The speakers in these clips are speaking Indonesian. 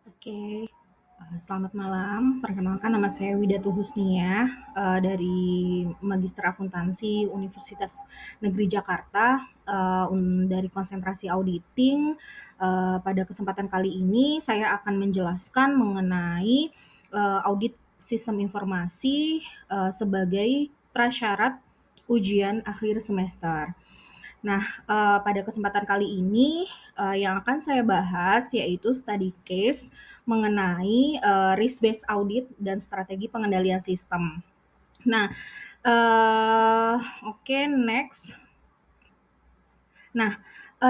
Oke, selamat malam. Perkenalkan nama saya Widatul Husnia, dari Magister Akuntansi Universitas Negeri Jakarta, dari konsentrasi auditing. Pada kesempatan kali ini saya akan menjelaskan mengenai, audit sistem informasi, sebagai prasyarat ujian akhir semester. Nah, pada kesempatan kali ini, yang akan saya bahas yaitu study case mengenai, risk based audit dan strategi pengendalian sistem. Nah, eee, oke next. Nah,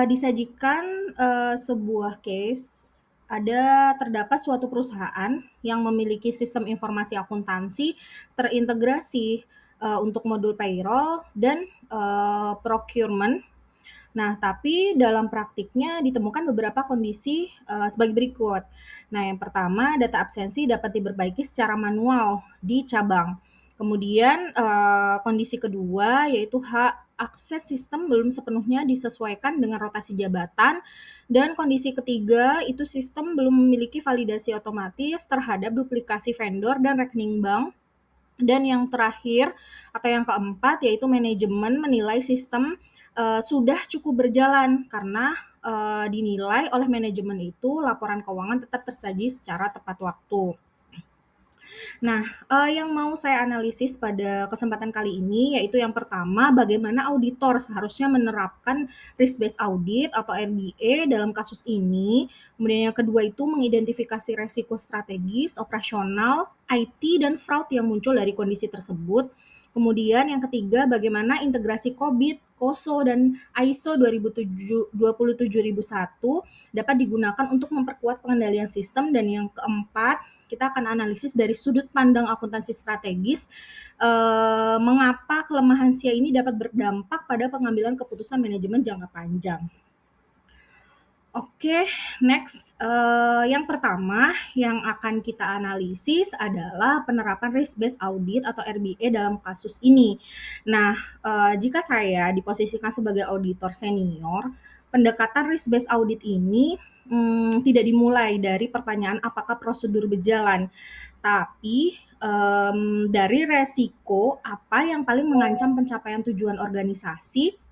disajikan, sebuah case, terdapat suatu perusahaan yang memiliki sistem informasi akuntansi terintegrasi, untuk modul payroll dan, procurement. Nah, tapi dalam praktiknya ditemukan beberapa kondisi, sebagai berikut. Nah, yang pertama, data absensi dapat diperbaiki secara manual di cabang. Kemudian, kondisi kedua yaitu hak akses sistem belum sepenuhnya disesuaikan dengan rotasi jabatan, dan kondisi ketiga itu sistem belum memiliki validasi otomatis terhadap duplikasi vendor dan rekening bank. Dan yang terakhir atau yang keempat yaitu manajemen menilai sistem, sudah cukup berjalan karena, dinilai oleh manajemen itu laporan keuangan tetap tersaji secara tepat waktu. Nah, yang mau saya analisis pada kesempatan kali ini yaitu yang pertama, bagaimana auditor seharusnya menerapkan risk based audit atau RBA dalam kasus ini. Kemudian yang kedua itu mengidentifikasi resiko strategis, operasional, IT, dan fraud yang muncul dari kondisi tersebut. Kemudian yang ketiga, bagaimana integrasi COBIT, COSO, dan ISO 27001 dapat digunakan untuk memperkuat pengendalian sistem. Dan yang keempat, kita akan analisis dari sudut pandang akuntansi strategis, mengapa kelemahan SIA ini dapat berdampak pada pengambilan keputusan manajemen jangka panjang. Oke, next, yang pertama yang akan kita analisis adalah penerapan risk based audit atau RBA dalam kasus ini. Nah, jika saya diposisikan sebagai auditor senior, pendekatan risk based audit ini, tidak dimulai dari pertanyaan apakah prosedur berjalan, tapi, dari resiko apa yang paling mengancam pencapaian tujuan organisasi,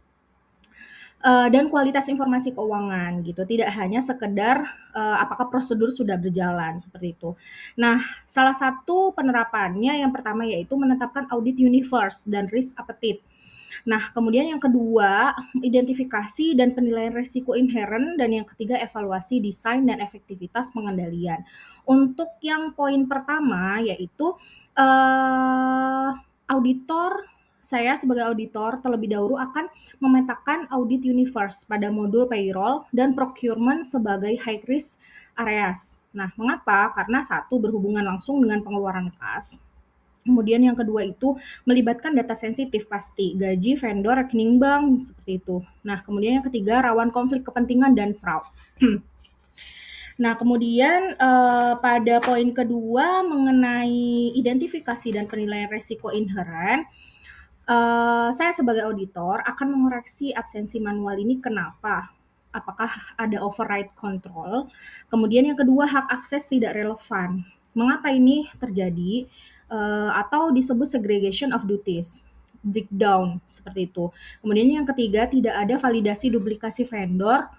dan kualitas informasi keuangan gitu, tidak hanya sekedar, apakah prosedur sudah berjalan, seperti itu. Nah, salah satu penerapannya yang pertama yaitu menetapkan audit universe dan risk appetite. Nah, kemudian yang kedua, identifikasi dan penilaian resiko inherent, dan yang ketiga evaluasi desain dan efektivitas pengendalian. Untuk yang poin pertama yaitu, auditor saya sebagai auditor terlebih dahulu akan memetakan audit universe pada modul payroll dan procurement sebagai high risk areas. Nah, mengapa? Karena satu, berhubungan langsung dengan pengeluaran kas. Kemudian yang kedua itu melibatkan data sensitif pasti, gaji, vendor, rekening bank, seperti itu. Nah, kemudian yang ketiga rawan konflik kepentingan dan fraud. Nah, kemudian, pada poin kedua mengenai identifikasi dan penilaian resiko inherent, saya sebagai auditor akan mengoreksi absensi manual ini kenapa? Apakah ada override control? Kemudian yang kedua, hak akses tidak relevan. Mengapa ini terjadi? Atau disebut segregation of duties, breakdown, seperti itu. Kemudian yang ketiga, tidak ada validasi duplikasi vendor,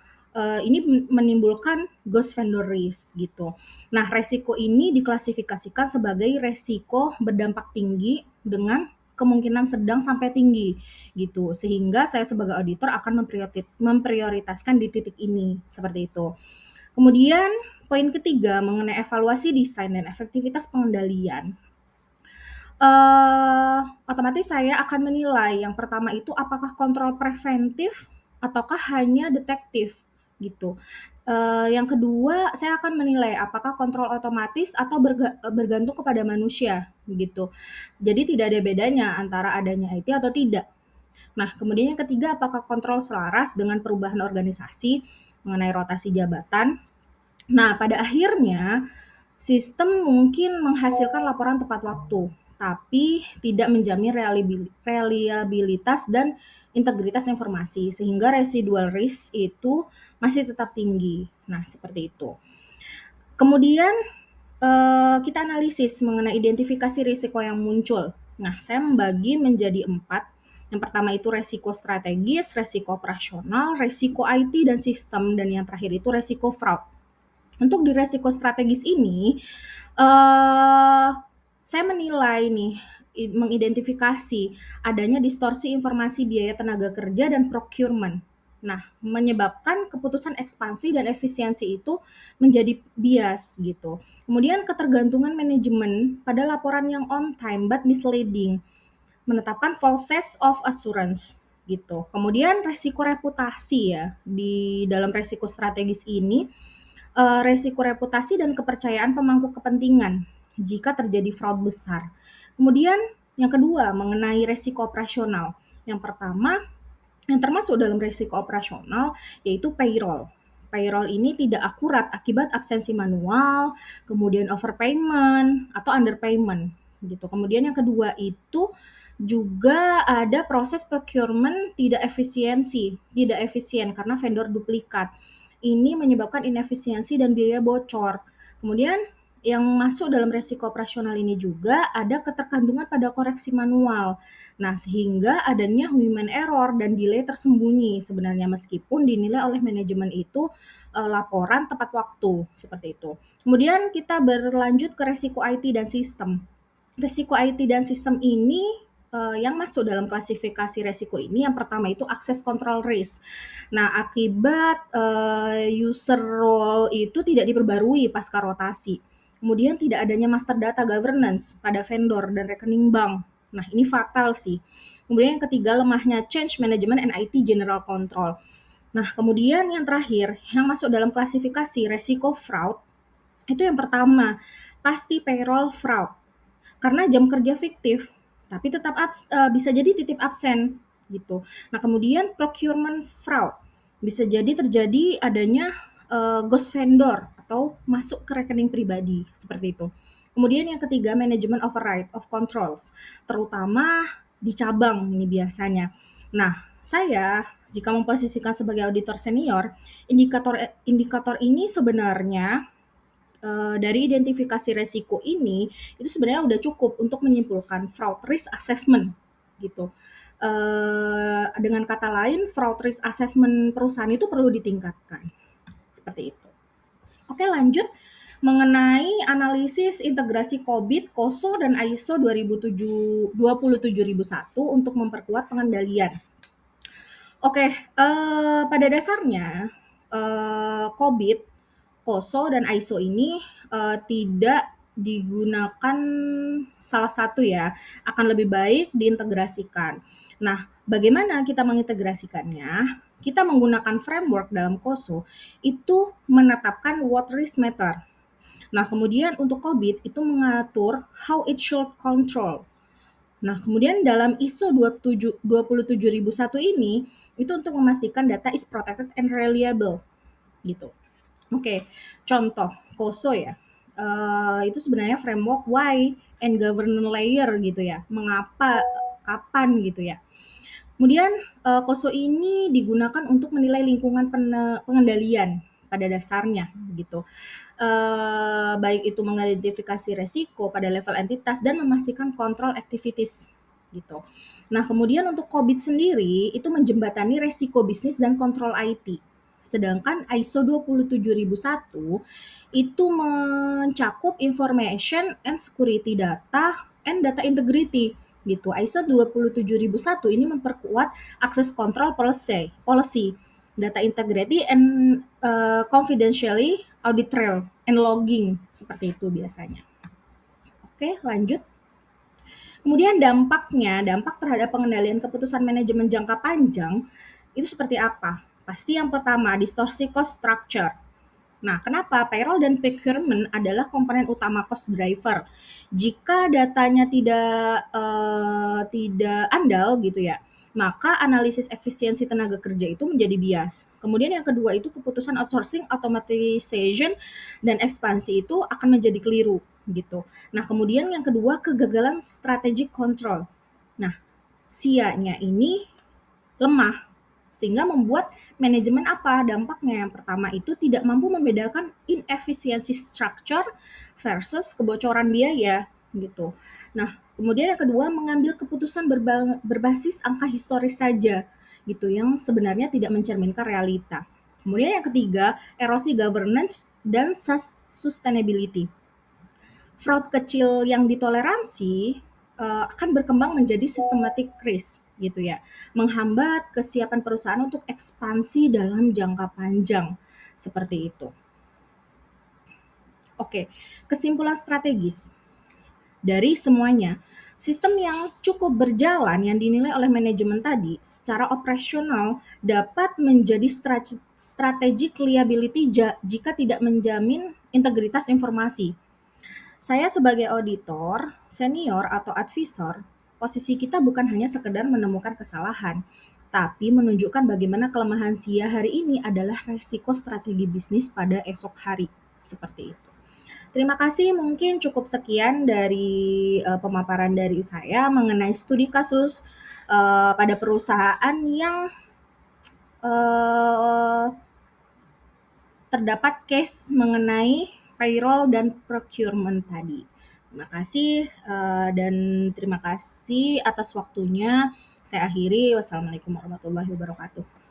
ini menimbulkan ghost vendor risk gitu. Nah, resiko ini diklasifikasikan sebagai resiko berdampak tinggi dengan kemungkinan sedang sampai tinggi gitu. Sehingga saya sebagai auditor akan memprioritaskan di titik ini, seperti itu. Kemudian poin ketiga mengenai evaluasi desain dan efektivitas pengendalian. Otomatis saya akan menilai yang pertama itu apakah kontrol preventif ataukah hanya detektif gitu. Yang kedua saya akan menilai apakah kontrol otomatis atau bergantung kepada manusia gitu. Jadi tidak ada bedanya antara adanya IT atau tidak. Nah, kemudian yang ketiga, apakah kontrol selaras dengan perubahan organisasi mengenai rotasi jabatan. Nah, pada akhirnya sistem mungkin menghasilkan laporan tepat waktu, tapi tidak menjamin reliabilitas dan integritas informasi, sehingga residual risk itu masih tetap tinggi. Nah, seperti itu. Kemudian kita analisis mengenai identifikasi risiko yang muncul. Nah, saya membagi menjadi 4. Yang pertama itu resiko strategis, resiko operasional, resiko IT dan sistem, dan yang terakhir itu resiko fraud. Untuk di resiko strategis ini, eh saya menilai nih, mengidentifikasi adanya distorsi informasi biaya tenaga kerja dan procurement. Nah, menyebabkan keputusan ekspansi dan efisiensi itu menjadi bias gitu. Kemudian ketergantungan manajemen pada laporan yang on time but misleading, menetapkan false sense of assurance gitu. Kemudian resiko reputasi ya, di dalam resiko strategis ini, resiko reputasi dan kepercayaan pemangku kepentingan jika terjadi fraud besar. Kemudian yang kedua mengenai resiko operasional. Yang pertama yang termasuk dalam resiko operasional yaitu payroll. Payroll ini tidak akurat akibat absensi manual, kemudian overpayment atau underpayment gitu. Kemudian yang kedua itu juga ada proses procurement tidak efisien karena vendor duplikat. Ini menyebabkan inefisiensi dan biaya bocor. Kemudian yang masuk dalam resiko operasional ini juga ada ketergantungan pada koreksi manual. Nah, sehingga adanya human error dan delay tersembunyi sebenarnya meskipun dinilai oleh manajemen itu laporan tepat waktu, seperti itu. Kemudian kita berlanjut ke resiko IT dan sistem. Resiko IT dan sistem ini yang masuk dalam klasifikasi resiko ini yang pertama itu access control risk. Nah, akibat user role itu tidak diperbarui pasca rotasi. Kemudian tidak adanya master data governance pada vendor dan rekening bank. Nah, ini fatal sih. Kemudian yang ketiga, lemahnya change management and IT general control. Nah, kemudian yang terakhir, yang masuk dalam klasifikasi resiko fraud, itu yang pertama, pasti payroll fraud. Karena jam kerja fiktif, tapi tetap bisa jadi titip absen gitu. Nah, kemudian procurement fraud. Bisa jadi terjadi adanya ghost vendor atau masuk ke rekening pribadi seperti itu. Kemudian yang ketiga, manajemen override of controls, terutama di cabang ini biasanya. Nah, saya jika memposisikan sebagai auditor senior, indikator ini sebenarnya dari identifikasi resiko ini itu sebenarnya udah cukup untuk menyimpulkan fraud risk assessment gitu. Dengan kata lain, fraud risk assessment perusahaan itu perlu ditingkatkan. Seperti itu. Oke, lanjut mengenai analisis integrasi COBIT, COSO, dan ISO 27001 untuk memperkuat pengendalian. Oke, pada dasarnya COBIT, COSO, dan ISO ini tidak digunakan salah satu ya, akan lebih baik diintegrasikan. Nah, bagaimana kita mengintegrasikannya? Kita menggunakan framework dalam COSO itu menetapkan what risk matter. Nah, kemudian untuk COBIT itu mengatur how it should control. Nah, kemudian dalam ISO 27001 ini itu untuk memastikan data is protected and reliable gitu. Oke, contoh COSO ya. Itu sebenarnya framework why and governance layer gitu ya. Mengapa, kapan gitu ya. Kemudian COSO ini digunakan untuk menilai lingkungan pengendalian pada dasarnya gitu. Baik itu mengidentifikasi resiko pada level entitas dan memastikan kontrol activities gitu. Nah, kemudian untuk COBIT sendiri itu menjembatani resiko bisnis dan kontrol IT. Sedangkan ISO 27001 itu mencakup information and security data and data integrity gitu. ISO 27001 ini memperkuat akses kontrol policy, data integrity and confidentially audit trail and logging seperti itu biasanya. Oke, lanjut. Kemudian dampak terhadap pengendalian keputusan manajemen jangka panjang itu seperti apa? Pasti yang pertama, distorsi cost structure. Nah, kenapa? Payroll dan procurement adalah komponen utama cost driver. Jika datanya tidak andal gitu ya, maka analisis efisiensi tenaga kerja itu menjadi bias. Kemudian yang kedua itu keputusan outsourcing, automatization, dan ekspansi itu akan menjadi keliru gitu. Nah, kemudian yang kedua kegagalan strategic control. Nah, SIA-nya ini lemah Sehingga membuat manajemen apa dampaknya? Yang pertama itu tidak mampu membedakan inefficiency structure versus kebocoran biaya gitu. Nah, kemudian yang kedua mengambil keputusan berbasis angka historis saja gitu yang sebenarnya tidak mencerminkan realita. Kemudian yang ketiga, erosi governance dan sustainability. Fraud kecil yang ditoleransi akan berkembang menjadi systematic risk gitu ya, menghambat kesiapan perusahaan untuk ekspansi dalam jangka panjang seperti itu. Oke, kesimpulan strategis dari semuanya. Sistem yang cukup berjalan yang dinilai oleh manajemen tadi secara operasional dapat menjadi strategic liability jika tidak menjamin integritas informasi. Saya sebagai auditor, senior atau advisor, posisi kita bukan hanya sekedar menemukan kesalahan, tapi menunjukkan bagaimana kelemahan SIA hari ini adalah resiko strategi bisnis pada esok hari. Seperti itu. Terima kasih, mungkin cukup sekian dari pemaparan dari saya mengenai studi kasus pada perusahaan yang uh, terdapat case mengenai payroll dan procurement tadi. Terima kasih dan terima kasih atas waktunya. Saya akhiri. Wassalamualaikum warahmatullahi wabarakatuh.